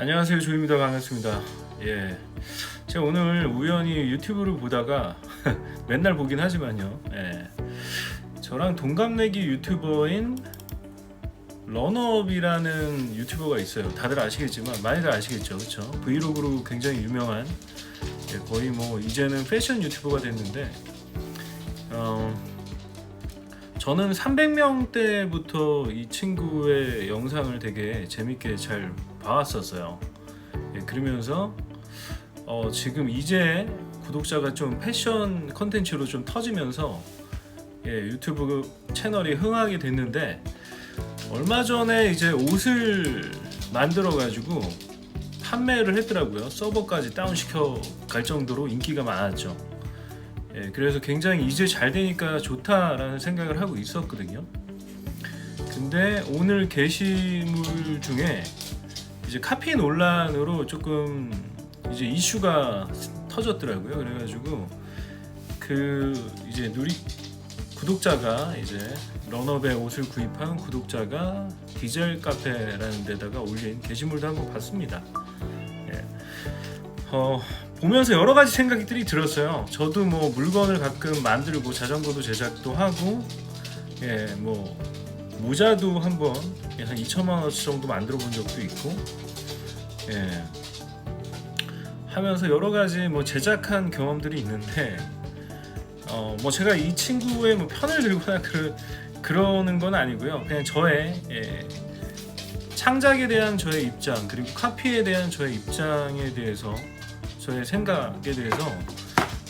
안녕하세요, 조입니다. 반갑습니다. 예, 제가 오늘 우연히 유튜브를 보다가 맨날 보긴 하지만요. 예, 저랑 동갑내기 유튜버인 런업이라는 유튜버가 있어요. 다들 아시겠지만 많이들 아시겠죠, 그렇죠? 브이로그로 굉장히 유명한 거의 뭐 이제는 패션 유튜버가 됐는데 저는 300명 때부터 이 친구의 영상을 되게 재밌게 잘 봐왔었어요. 그러면서 지금 이제 구독자가 좀 패션 컨텐츠로 좀 터지면서 유튜브 채널이 흥하게 됐는데, 얼마 전에 이제 옷을 만들어 가지고 판매를 했더라고요. 서버까지 다운시켜 갈 정도로 인기가 많았죠. 그래서 굉장히 이제 잘 되니까 좋다라는 생각을 하고 있었거든요. 근데 오늘 게시물 중에 이제 카피 논란으로 조금 이제 이슈가 터졌더라고요. 그래가지고 이제 구독자가 이제 런업의 옷을 구입한 구독자가 디젤 카페라는 데다가 올린 게시물도 한번 봤습니다. 보면서 여러 가지 생각들이 들었어요. 저도 뭐 물건을 가끔 만들고 자전거도 제작도 하고, 뭐 모자도 한번 한 2천만 원치 정도 만들어 본 적도 있고, 하면서 여러 가지 뭐 제작한 경험들이 있는데, 뭐 제가 이 친구의 뭐 편을 들거나 그러는 건 아니고요. 그냥 저의 창작에 대한 저의 입장, 그리고 카피에 대한 저의 입장에 대해서, 저의 생각에 대해서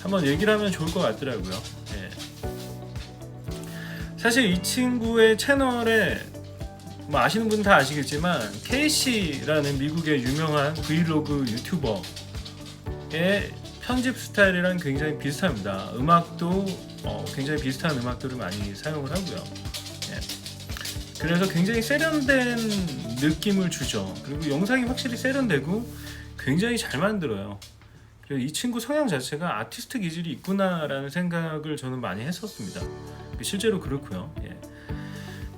한번 얘기를 하면 좋을 것 같더라고요. 사실 이 친구의 채널에 뭐 아시는 분은 다 아시겠지만 KC라는 미국의 유명한 브이로그 유튜버의 편집 스타일이랑 굉장히 비슷합니다. 음악도 굉장히 비슷한 음악들을 많이 사용을 하고요. 그래서 굉장히 세련된 느낌을 주죠. 그리고 영상이 확실히 세련되고 굉장히 잘 만들어요. 그리고 이 친구 성향 자체가 아티스트 기질이 있구나라는 생각을 저는 많이 했었습니다. 실제로 그렇고요.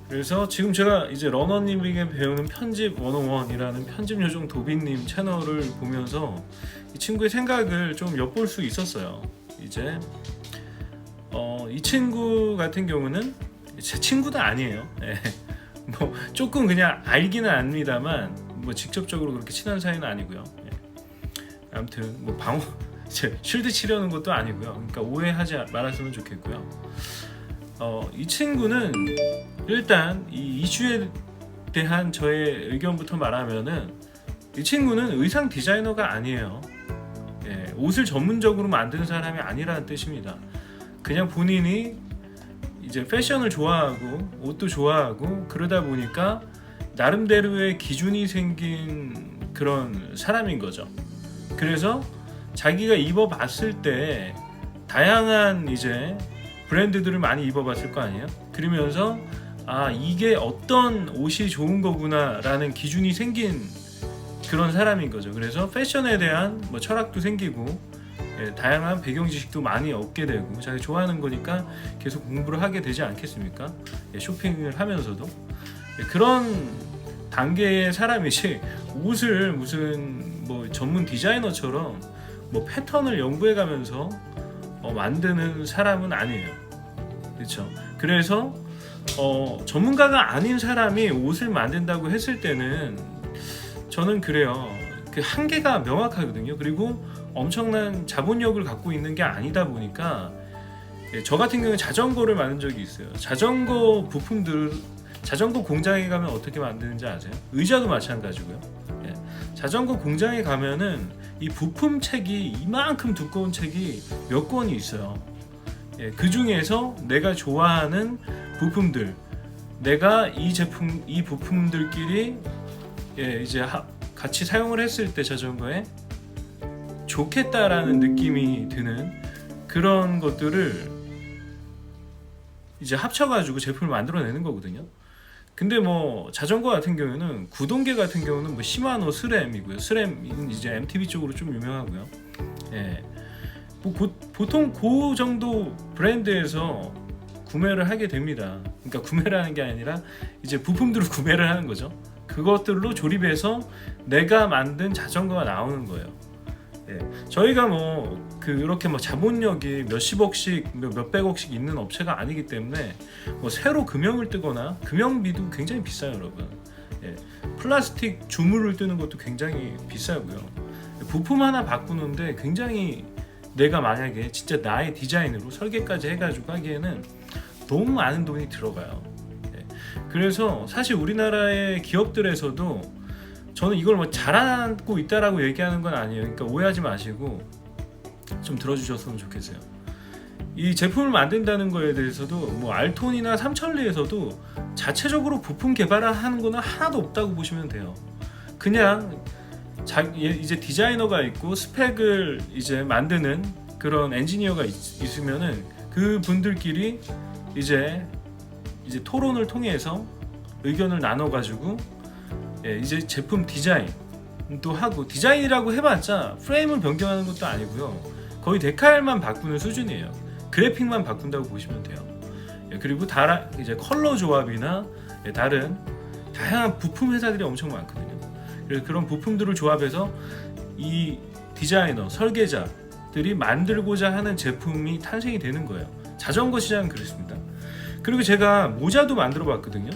그래서 지금 제가 이제 러너님에게 배우는 편집 101이라는 편집 요정 도비님 채널을 보면서 이 친구의 생각을 좀 엿볼 수 있었어요. 이제 이 친구 같은 경우는 제 친구도 아니에요. 뭐 조금 그냥 알기는 압니다만 뭐 직접적으로 그렇게 친한 사이는 아니고요. 아무튼 뭐 쉴드 치려는 것도 아니고요. 그러니까 오해하지 말았으면 좋겠고요. 이 친구는 일단 이 이슈에 대한 저의 의견부터 말하면은, 이 친구는 의상 디자이너가 아니에요. 옷을 전문적으로 만드는 사람이 아니라는 뜻입니다. 그냥 본인이 이제 패션을 좋아하고 옷도 좋아하고 그러다 보니까 나름대로의 기준이 생긴 그런 사람인 거죠. 그래서 자기가 입어봤을 때 다양한 이제 브랜드들을 많이 입어봤을 거 아니에요. 그러면서 이게 어떤 옷이 좋은 거구나 라는 기준이 생긴 그런 사람인 거죠. 그래서 패션에 대한 뭐 철학도 생기고, 다양한 배경 지식도 많이 얻게 되고, 자기 좋아하는 거니까 계속 공부를 하게 되지 않겠습니까? 쇼핑을 하면서도 그런 단계의 사람이지, 옷을 무슨 뭐 전문 디자이너처럼 뭐 패턴을 연구해 가면서 만드는 사람은 아니에요. 그렇죠? 그래서 전문가가 아닌 사람이 옷을 만든다고 했을 때는 저는 그래요. 그 한계가 명확하거든요. 그리고 엄청난 자본력을 갖고 있는 게 아니다 보니까, 저 같은 경우는 자전거를 만든 적이 있어요. 자전거 부품들, 자전거 공장에 가면 어떻게 만드는지 아세요? 의자도 마찬가지고요. 자전거 공장에 가면은 이 부품 책이 이만큼 두꺼운 책이 몇 권이 있어요. 그 중에서 내가 좋아하는 부품들, 내가 이 부품들끼리 이제 같이 사용을 했을 때 자전거에 좋겠다라는 느낌이 드는 그런 것들을 이제 합쳐가지고 제품을 만들어내는 거거든요. 근데 뭐 자전거 같은 경우는, 구동계 같은 경우는 뭐 시마노 스램이고요. 스램은 이제 MTB 쪽으로 좀 유명하고요. 뭐 보통 그 정도 브랜드에서 구매를 하게 됩니다. 그러니까 구매를 하는 게 아니라 이제 부품들을 구매를 하는 거죠. 그것들로 조립해서 내가 만든 자전거가 나오는 거예요. 예. 저희가 뭐 그렇게 뭐 자본력이 몇십억씩 몇백억씩 있는 업체가 아니기 때문에 뭐 새로 금형을 뜨거나 금형비도 굉장히 비싸요, 여러분. 예. 플라스틱 주물을 뜨는 것도 굉장히 비싸고요. 부품 하나 바꾸는데 굉장히 내가 만약에 진짜 나의 디자인으로 설계까지 해가지고 하기에는 너무 많은 돈이 들어가요. 예. 그래서 사실 우리나라의 기업들에서도 저는 이걸 뭐 잘하고 있다라고 얘기하는 건 아니에요. 그러니까 오해하지 마시고 좀 들어주셨으면 좋겠어요. 이 제품을 만든다는 거에 대해서도 뭐 알톤이나 삼천리에서도 자체적으로 부품 개발을 하는 거는 하나도 없다고 보시면 돼요. 그냥 이제 디자이너가 있고 스펙을 이제 만드는 그런 엔지니어가 있으면은 그 분들끼리 이제 토론을 통해서 의견을 나눠가지고 이제 제품 디자인도 하고, 디자인이라고 해봤자 프레임을 변경하는 것도 아니고요. 거의 데칼만 바꾸는 수준이에요. 그래픽만 바꾼다고 보시면 돼요. 그리고 이제 컬러 조합이나 다른 다양한 부품 회사들이 엄청 많거든요. 그래서 그런 부품들을 조합해서 이 디자이너, 설계자들이 만들고자 하는 제품이 탄생이 되는 거예요. 자전거 시장은 그렇습니다. 그리고 제가 모자도 만들어 봤거든요.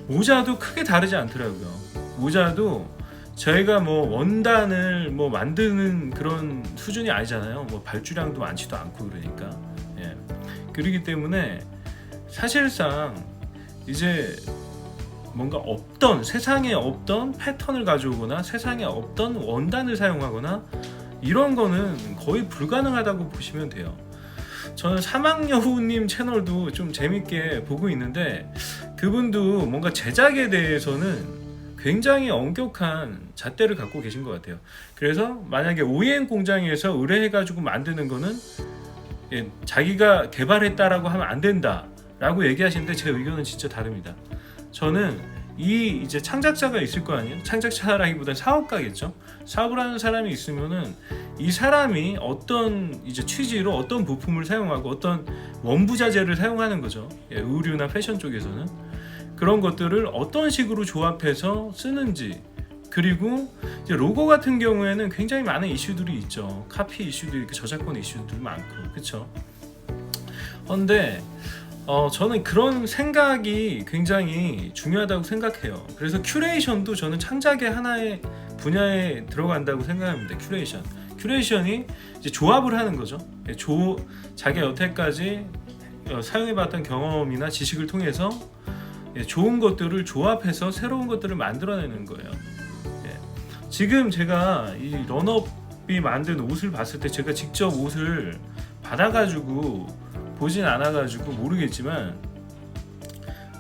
모자도 크게 다르지 않더라고요. 모자도 저희가 뭐 원단을 뭐 만드는 그런 수준이 아니잖아요. 뭐 발주량도 많지도 않고 그러니까. 예. 그렇기 때문에 사실상 이제 뭔가 세상에 없던 패턴을 가져오거나 세상에 없던 원단을 사용하거나 이런 거는 거의 불가능하다고 보시면 돼요. 저는 사막여우님 채널도 좀 재밌게 보고 있는데 그분도 뭔가 제작에 대해서는 굉장히 엄격한 잣대를 갖고 계신 것 같아요. 그래서 만약에 OEM 공장에서 의뢰해가지고 만드는 거는 자기가 개발했다라고 하면 안 된다라고 얘기하시는데 제 의견은 진짜 다릅니다. 저는 이제 창작자가 있을 거 아니에요. 창작자라기보다 사업가겠죠. 사업을 하는 사람이 있으면은 이 사람이 어떤 이제 취지로 어떤 부품을 사용하고 어떤 원부자재를 사용하는 거죠. 의류나 패션 쪽에서는 그런 것들을 어떤 식으로 조합해서 쓰는지, 그리고 이제 로고 같은 경우에는 굉장히 많은 이슈들이 있죠. 카피 이슈도 있고 저작권 이슈도 많고, 그렇죠. 그런데 저는 그런 생각이 굉장히 중요하다고 생각해요. 그래서 큐레이션도 저는 창작의 하나의 분야에 들어간다고 생각합니다. 큐레이션이 이제 조합을 하는 거죠. 자기가 여태까지 사용해봤던 경험이나 지식을 통해서 좋은 것들을 조합해서 새로운 것들을 만들어내는 거예요. 지금 제가 이 런업이 만든 옷을 봤을 때 제가 직접 옷을 받아가지고 보진 않아가지고 모르겠지만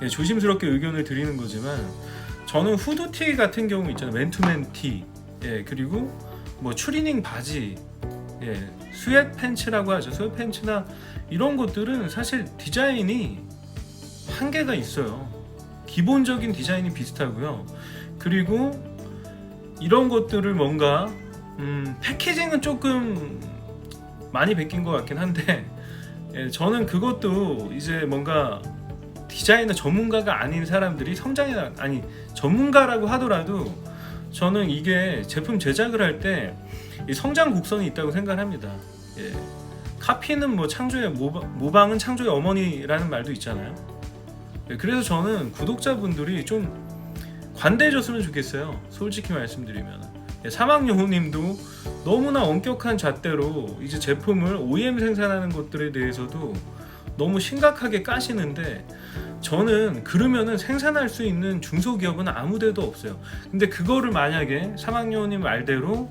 조심스럽게 의견을 드리는 거지만 저는 후드티 같은 경우 있잖아요. 맨투맨 티, 그리고 뭐 추리닝 바지, 스웨트 팬츠라고 하죠. 스웨트 팬츠나 이런 것들은 사실 디자인이 한계가 있어요. 기본적인 디자인이 비슷하고요. 그리고 이런 것들을 뭔가 패키징은 조금 많이 베낀 것 같긴 한데 저는 그것도 이제 뭔가 디자이너 전문가가 아닌 사람들이 전문가라고 하더라도 저는 이게 제품 제작을 할 때 성장 곡선이 있다고 생각합니다. 카피는 뭐 모방은 창조의 어머니라는 말도 있잖아요. 그래서 저는 구독자분들이 좀 관대해졌으면 좋겠어요. 솔직히 말씀드리면 사막여우님도 너무나 엄격한 잣대로 이제 제품을 OEM 생산하는 것들에 대해서도 너무 심각하게 까시는데 저는 그러면은 생산할 수 있는 중소기업은 아무데도 없어요. 근데 그거를 만약에 사막여우님 말대로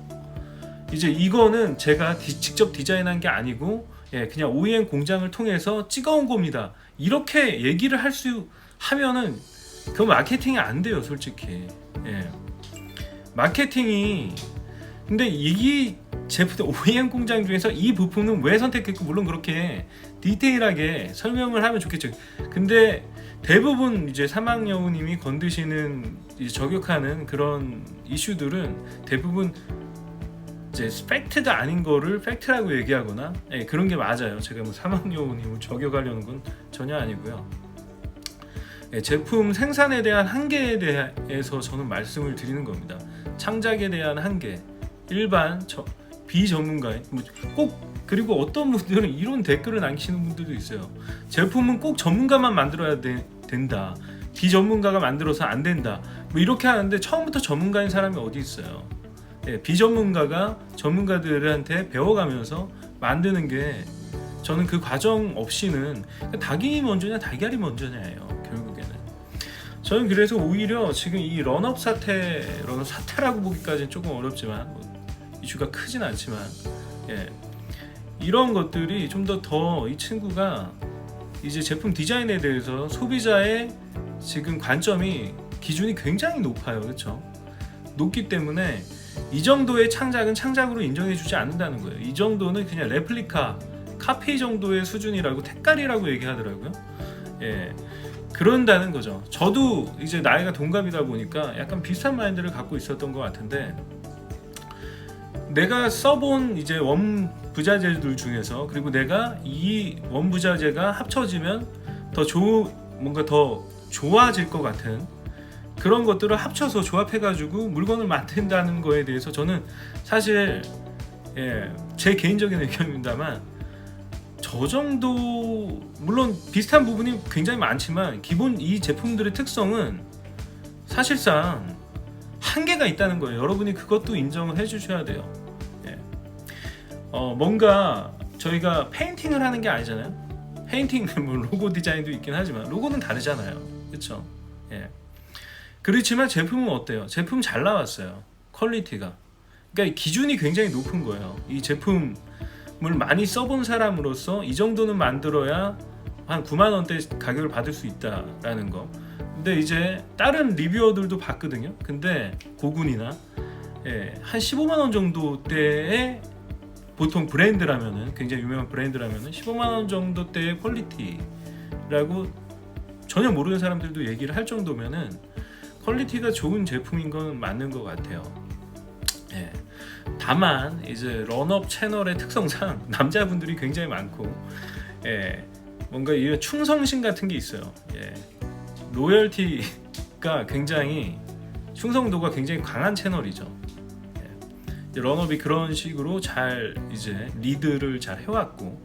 이제 이거는 제가 직접 디자인한 게 아니고 그냥 OEM 공장을 통해서 찍어온 겁니다, 이렇게 얘기를 하면은 그 마케팅이 안 돼요, 솔직히. 마케팅이 근데 이 제품 OEM 공장 중에서 이 부품은 왜 선택했고, 물론 그렇게 디테일하게 설명을 하면 좋겠죠. 근데 대부분 이제 사막여우님이 건드시는 저격하는 그런 이슈들은 대부분 이제 팩트가 아닌 거를 팩트라고 얘기하거나 그런 게 맞아요. 제가 뭐 사막여우님을 저격하려는 건 전혀 아니고요. 제품 생산에 대한 한계에 대해서 저는 말씀을 드리는 겁니다. 창작에 대한 한계, 일반 비전문가인 그리고 어떤 분들은 이런 댓글을 남기시는 분들도 있어요. 제품은 꼭 전문가만 만들어야 된다. 비전문가가 만들어서 안 된다. 뭐 이렇게 하는데 처음부터 전문가인 사람이 어디 있어요? 비전문가가 전문가들한테 배워가면서 만드는 게 저는 그 과정 없이는 닭이 먼저냐 달걀이 먼저냐예요. 결국에는 저는 그래서 오히려 지금 이 런업 사태라고 보기까지는 조금 어렵지만 이슈가 크진 않지만 이런 것들이 좀 더 이 친구가 이제 제품 디자인에 대해서 소비자의 지금 관점이 기준이 굉장히 높아요. 그렇죠? 높기 때문에 이 정도의 창작은 창작으로 인정해주지 않는다는 거예요. 이 정도는 그냥 레플리카, 카피 정도의 수준이라고 택깔이라고 얘기하더라고요. 그런다는 거죠. 저도 이제 나이가 동갑이다 보니까 약간 비슷한 마인드를 갖고 있었던 것 같은데, 내가 써본 이제 원부자재들 중에서, 그리고 내가 이 원부자재가 합쳐지면 뭔가 더 좋아질 것 같은 그런 것들을 합쳐서 조합해가지고 물건을 만든다는 거에 대해서 저는 사실 제 개인적인 의견입니다만, 저 정도 물론 비슷한 부분이 굉장히 많지만 기본 이 제품들의 특성은 사실상 한계가 있다는 거예요. 여러분이 그것도 인정을 해주셔야 돼요. 뭔가 저희가 페인팅을 하는 게 아니잖아요. 페인팅 뭐 로고 디자인도 있긴 하지만 로고는 다르잖아요. 그렇죠? 그렇지만 제품은 어때요? 제품 잘 나왔어요. 퀄리티가. 그러니까 기준이 굉장히 높은 거예요. 이 제품을 많이 써본 사람으로서 이 정도는 만들어야 한 9만 원대 가격을 받을 수 있다라는 거. 근데 이제 다른 리뷰어들도 봤거든요. 근데 고군이나 한 15만 원 정도대의 보통 브랜드라면은, 굉장히 유명한 브랜드라면은 15만 원 정도대의 퀄리티라고 전혀 모르는 사람들도 얘기를 할 정도면은 퀄리티가 좋은 제품인 건 맞는 것 같아요. 다만 이제 런업 채널의 특성상 남자분들이 굉장히 많고, 뭔가 이 충성심 같은 게 있어요. 로열티가 굉장히, 충성도가 굉장히 강한 채널이죠. 런업이 그런 식으로 잘 이제 리드를 잘 해왔고,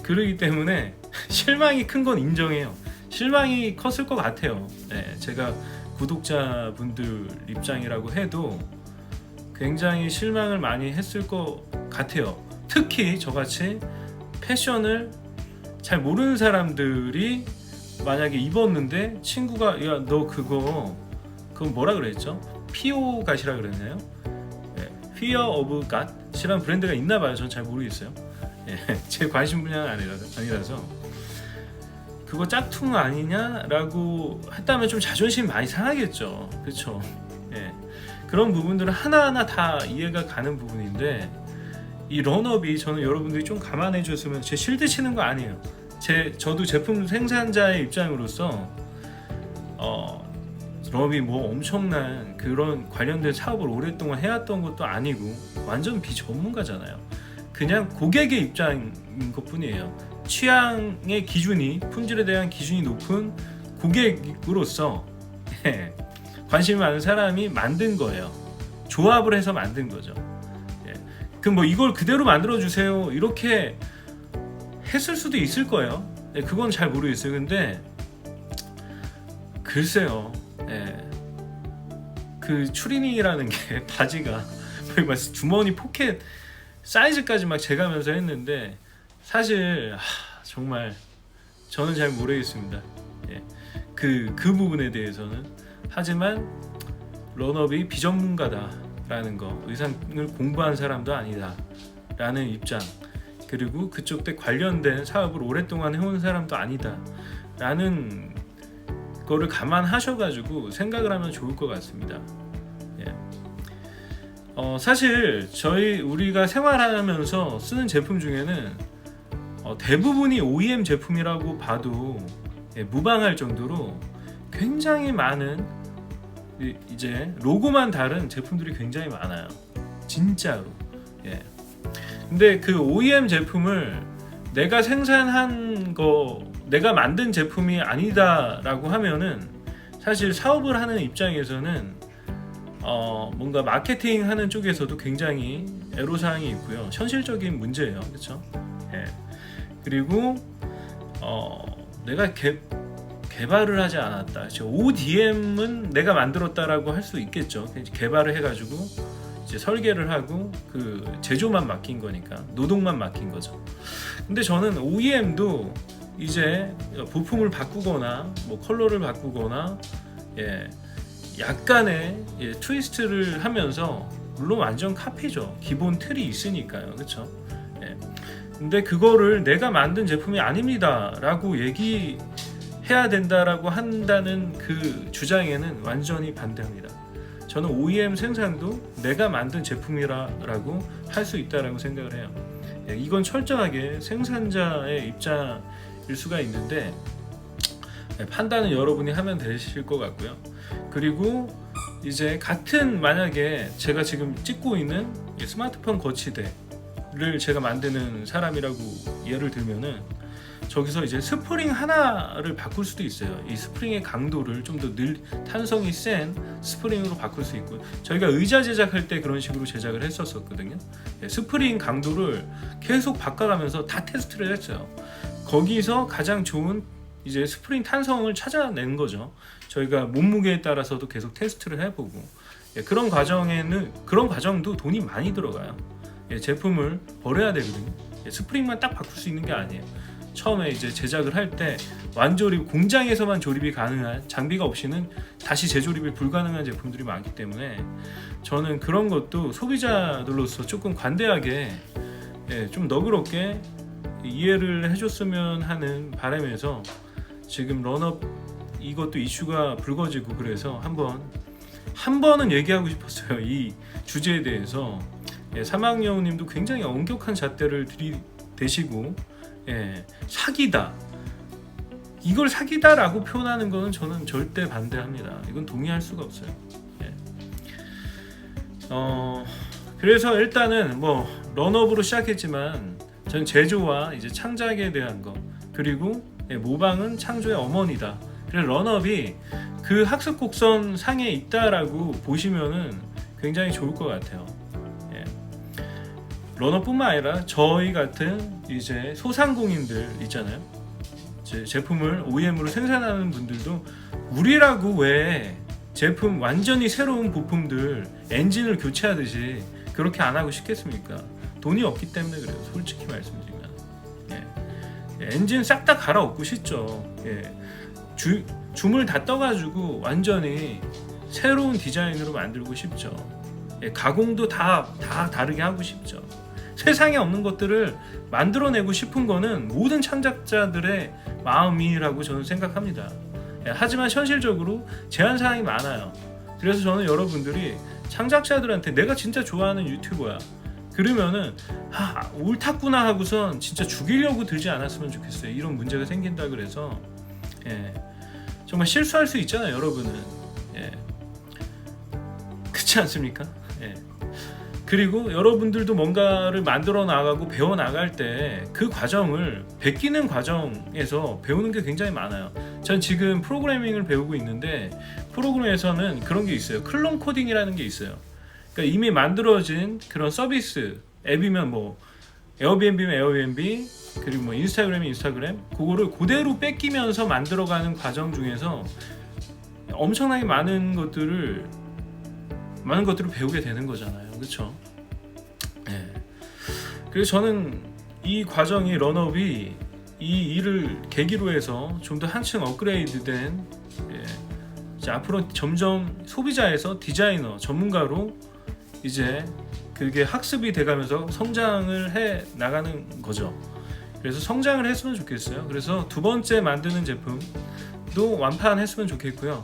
그러기 때문에 실망이 큰 건 인정해요. 실망이 컸을 것 같아요. 제가 구독자분들 입장이라고 해도 굉장히 실망을 많이 했을 것 같아요. 특히 저같이 패션을 잘 모르는 사람들이 만약에 입었는데 친구가 야 너 그건 뭐라 그랬죠? 피오 갓이라 그랬나요? Fear of God이라는 브랜드가 있나 봐요. 전 잘 모르겠어요. 제 관심 분야는 아니라서 그거 짝퉁 아니냐라고 했다면 좀 자존심이 많이 상하겠죠. 그렇죠? 그런 부분들은 하나하나 다 이해가 가는 부분인데, 이 런업이 저는 여러분들이 좀 감안해 줬으면, 제 실드 치는 거 아니에요. 저도 제품 생산자의 입장으로서 런업이 뭐 엄청난 그런 관련된 사업을 오랫동안 해왔던 것도 아니고 완전 비전문가잖아요. 그냥 고객의 입장인 것뿐이에요. 취향의 기준이, 품질에 대한 기준이 높은 고객으로서 관심이 많은 사람이 만든 거예요. 조합을 해서 만든 거죠. 그럼 뭐 이걸 그대로 만들어 주세요 이렇게 했을 수도 있을 거예요. 그건 잘 모르겠어요. 근데 글쎄요, 그 추리닝이라는 게 바지가 주머니 포켓 사이즈까지 막 재가면서 했는데, 사실 정말 저는 잘 모르겠습니다. 그 부분에 대해서는. 하지만 런업이 비전문가다라는 거, 의상을 공부한 사람도 아니다라는 입장, 그리고 그쪽 때 관련된 사업을 오랫동안 해온 사람도 아니다라는 거를 감안하셔가지고 생각을 하면 좋을 것 같습니다. 사실 우리가 생활하면서 쓰는 제품 중에는 대부분이 OEM 제품이라고 봐도 무방할 정도로 굉장히 많은 이제 로고만 다른 제품들이 굉장히 많아요. 진짜로. 근데 그 OEM 제품을 내가 생산한 거 내가 만든 제품이 아니다라고 하면은 사실 사업을 하는 입장에서는 뭔가 마케팅하는 쪽에서도 굉장히 애로사항이 있고요. 현실적인 문제예요, 그렇죠? 예. 그리고 내가 개발을 하지 않았다. ODM은 내가 만들었다라고 할 수 있겠죠. 개발을 해가지고 이제 설계를 하고 그 제조만 맡긴 거니까, 노동만 맡긴 거죠. 근데 저는 OEM도 이제 부품을 바꾸거나 뭐 컬러를 바꾸거나 약간의 트위스트를 하면서, 물론 완전 카피죠. 기본 틀이 있으니까요, 그렇죠? 근데 그거를 내가 만든 제품이 아닙니다라고 얘기해야 된다라고 한다는 그 주장에는 완전히 반대합니다. 저는 OEM 생산도 내가 만든 제품이라고 할 수 있다라고 생각을 해요. 이건 철저하게 생산자의 입장일 수가 있는데 판단은 여러분이 하면 되실 것 같고요. 그리고 이제 같은, 만약에 제가 지금 찍고 있는 스마트폰 거치대를 제가 만드는 사람이라고 예를 들면은, 저기서 이제 스프링 하나를 바꿀 수도 있어요. 이 스프링의 강도를 좀 더 탄성이 센 스프링으로 바꿀 수 있고, 저희가 의자 제작할 때 그런 식으로 제작을 했었거든요. 스프링 강도를 계속 바꿔가면서 다 테스트를 했어요. 거기서 가장 좋은 이제 스프링 탄성을 찾아낸 거죠. 저희가 몸무게에 따라서도 계속 테스트를 해보고, 그런 과정도 돈이 많이 들어가요. 제품을 버려야 되거든요. 스프링만 딱 바꿀 수 있는 게 아니에요. 처음에 이제 제작을 할 때 완조립, 공장에서만 조립이 가능한, 장비가 없이는 다시 재조립이 불가능한 제품들이 많기 때문에 저는 그런 것도 소비자들로서 조금 관대하게, 좀 너그럽게 이해를 해줬으면 하는 바람에서 지금 런업 이것도 이슈가 불거지고, 그래서 한 번은 얘기하고 싶었어요. 이 주제에 대해서. 사망여우님도 굉장히 엄격한 잣대를 들이대시고, 사기다, 이걸 사기다라고 표현하는 거는 저는 절대 반대합니다. 이건 동의할 수가 없어요. 그래서 일단은 뭐 런업으로 시작했지만, 전 제조와 이제 창작에 대한 거, 그리고 모방은 창조의 어머니다. 그래서 런업이 그 학습 곡선 상에 있다라고 보시면은 굉장히 좋을 것 같아요. 런업뿐만 아니라 저희 같은 이제 소상공인들 있잖아요. 제품을 OEM으로 생산하는 분들도 우리라고 왜 제품 완전히 새로운 부품들 엔진을 교체하듯이 그렇게 안 하고 싶겠습니까? 돈이 없기 때문에 그래요. 솔직히 말씀드리면. 엔진 싹 다 갈아엎고 싶죠. 줌을 다 떠가지고 완전히 새로운 디자인으로 만들고 싶죠. 가공도 다 다르게 하고 싶죠. 세상에 없는 것들을 만들어내고 싶은 거는 모든 창작자들의 마음이라고 저는 생각합니다. 하지만 현실적으로 제한사항이 많아요. 그래서 저는 여러분들이 창작자들한테 내가 진짜 좋아하는 유튜버야, 그러면은 옳았구나 하고선 진짜 죽이려고 들지 않았으면 좋겠어요. 이런 문제가 생긴다 그래서 정말 실수할 수 있잖아요, 여러분은. 그렇지 않습니까? 그리고 여러분들도 뭔가를 만들어 나가고 배워 나갈 때 그 과정을, 베끼는 과정에서 배우는 게 굉장히 많아요. 전 지금 프로그래밍을 배우고 있는데, 프로그램에서는 그런 게 있어요. 클론 코딩이라는 게 있어요. 그러니까 이미 만들어진 그런 서비스, 앱이면 뭐 에어비앤비면 에어비앤비, 그리고 뭐 인스타그램이면 인스타그램, 그거를 그대로 뺏기면서 만들어가는 과정 중에서 엄청나게 많은 것들을 배우게 되는 거잖아요, 그렇죠? 그래서 저는 이 과정이, 런업이 이 일을 계기로 해서 좀 더 한층 업그레이드된, 이제 앞으로 점점 소비자에서 디자이너, 전문가로 이제 그게 학습이 돼가면서 성장을 해 나가는 거죠. 그래서 성장을 했으면 좋겠어요. 그래서 두 번째 만드는 제품도 완판했으면 좋겠고요.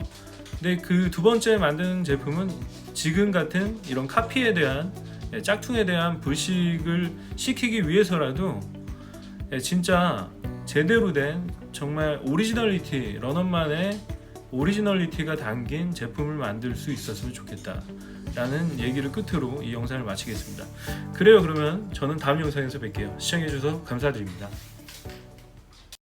근데 그 두 번째 만드는 제품은 지금 같은 이런 카피에 대한, 짝퉁에 대한 불식을 시키기 위해서라도 진짜 제대로 된 정말 오리지널리티, 런업만의 오리지널리티가 담긴 제품을 만들 수 있었으면 좋겠다 라는 얘기를 끝으로 이 영상을 마치겠습니다. 그래요. 그러면 저는 다음 영상에서 뵐게요. 시청해주셔서 감사드립니다.